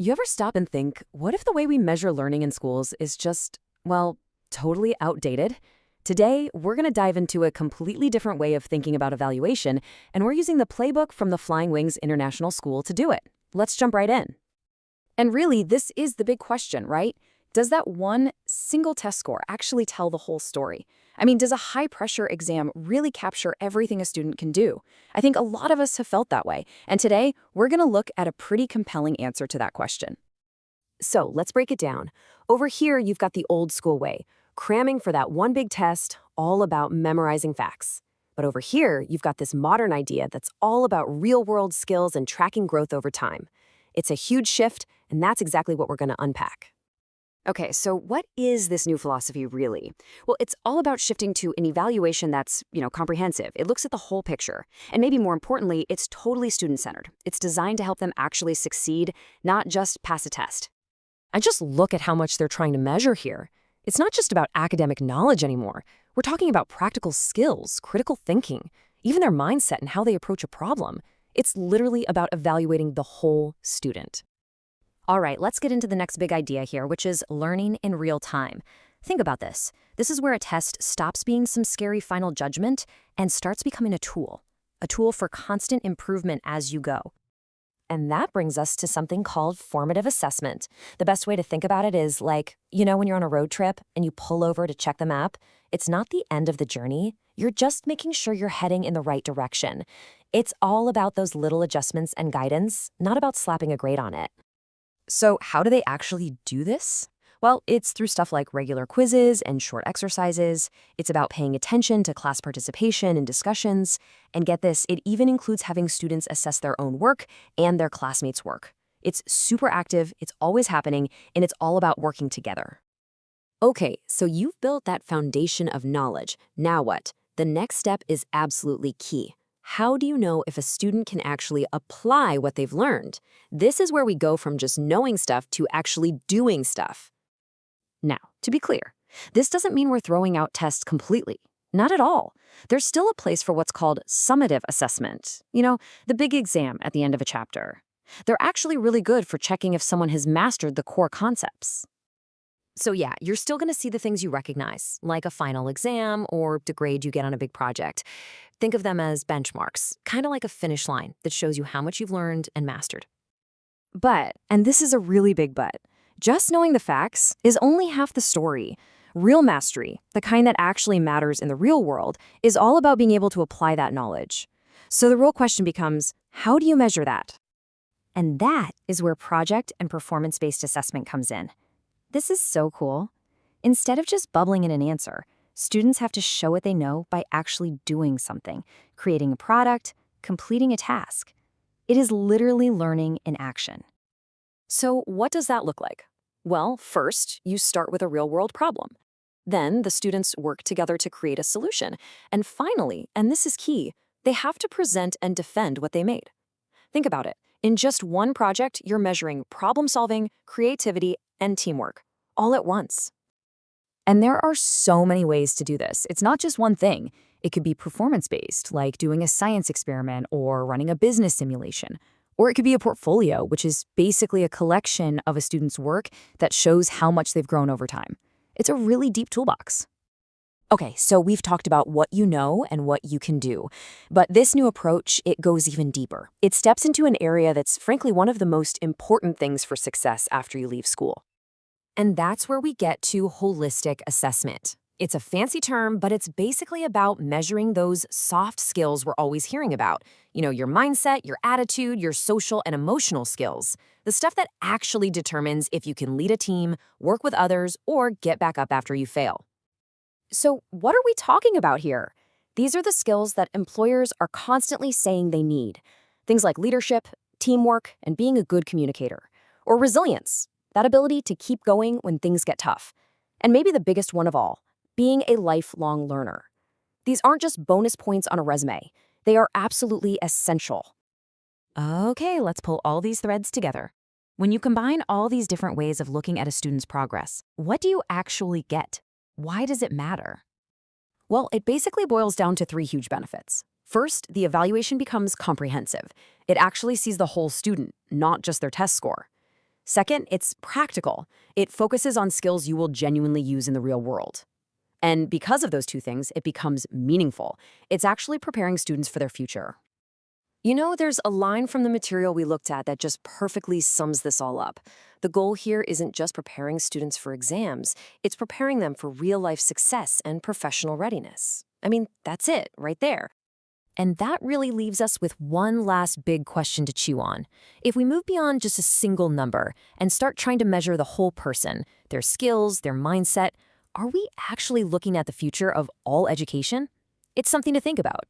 You ever stop and think, what if the way we measure learning in schools is just, well, totally outdated? Today, we're going to dive into a completely different way of thinking about evaluation, and we're using the playbook from the Flying Wings International School to do it. Let's jump right in. And really, this is the big question, right? Does that one single test score actually tell the whole story? I mean, does a high-pressure exam really capture everything a student can do? I think a lot of us have felt that way, and today, we're going to look at a pretty compelling answer to that question. So let's break it down. Over here, you've got the old school way, cramming for that one big test, all about memorizing facts. But over here, you've got this modern idea that's all about real-world skills and tracking growth over time. It's a huge shift, and that's exactly what we're going to unpack. Okay, so what is this new philosophy really? Well, it's all about shifting to an evaluation that's, comprehensive. It looks at the whole picture. And maybe more importantly, it's totally student-centered. It's designed to help them actually succeed, not just pass a test. And just look at how much they're trying to measure here. It's not just about academic knowledge anymore. We're talking about practical skills, critical thinking, even their mindset and how they approach a problem. It's literally about evaluating the whole student. All right, let's get into the next big idea here, which is learning in real time. Think about this. This is where a test stops being some scary final judgment and starts becoming a tool for constant improvement as you go. And that brings us to something called formative assessment. The best way to think about it is like, when you're on a road trip and you pull over to check the map, it's not the end of the journey. You're just making sure you're heading in the right direction. It's all about those little adjustments and guidance, not about slapping a grade on it. So how do they actually do this? Well, it's through stuff like regular quizzes and short exercises. It's about paying attention to class participation and discussions. And get this, it even includes having students assess their own work and their classmates' work. It's super active, it's always happening, and it's all about working together. Okay, so you've built that foundation of knowledge. Now what? The next step is absolutely key. How do you know if a student can actually apply what they've learned? This is where we go from just knowing stuff to actually doing stuff. Now, to be clear, this doesn't mean we're throwing out tests completely. Not at all. There's still a place for what's called summative assessment. The big exam at the end of a chapter. They're actually really good for checking if someone has mastered the core concepts. So yeah, you're still going to see the things you recognize, like a final exam or the grade you get on a big project. Think of them as benchmarks, kind of like a finish line that shows you how much you've learned and mastered. But, and this is a really big but, just knowing the facts is only half the story. Real mastery, the kind that actually matters in the real world, is all about being able to apply that knowledge. So the real question becomes, how do you measure that? And that is where project and performance-based assessment comes in. This is so cool. Instead of just bubbling in an answer, students have to show what they know by actually doing something, creating a product, completing a task. It is literally learning in action. So what does that look like? Well, first, you start with a real-world problem. Then the students work together to create a solution. And finally, and this is key, they have to present and defend what they made. Think about it. In just one project, you're measuring problem-solving, creativity, and teamwork, all at once. And there are so many ways to do this. It's not just one thing. It could be performance-based, like doing a science experiment or running a business simulation. Or it could be a portfolio, which is basically a collection of a student's work that shows how much they've grown over time. It's a really deep toolbox. Okay, so we've talked about what you know and what you can do. But this new approach, it goes even deeper. It steps into an area that's frankly one of the most important things for success after you leave school. And that's where we get to holistic assessment. It's a fancy term, but it's basically about measuring those soft skills we're always hearing about. Your mindset, your attitude, your social and emotional skills. The stuff that actually determines if you can lead a team, work with others, or get back up after you fail. So what are we talking about here? These are the skills that employers are constantly saying they need. Things like leadership, teamwork, and being a good communicator. Or resilience, that ability to keep going when things get tough. And maybe the biggest one of all, being a lifelong learner. These aren't just bonus points on a resume. They are absolutely essential. Okay, let's pull all these threads together. When you combine all these different ways of looking at a student's progress, what do you actually get? Why does it matter? Well, it basically boils down to three huge benefits. First, the evaluation becomes comprehensive. It actually sees the whole student, not just their test score. Second, it's practical. It focuses on skills you will genuinely use in the real world. And because of those two things, it becomes meaningful. It's actually preparing students for their future. You know, there's a line from the material we looked at that just perfectly sums this all up. The goal here isn't just preparing students for exams, it's preparing them for real-life success and professional readiness. I mean, that's it, right there. And that really leaves us with one last big question to chew on. If we move beyond just a single number and start trying to measure the whole person, their skills, their mindset, are we actually looking at the future of all education? It's something to think about.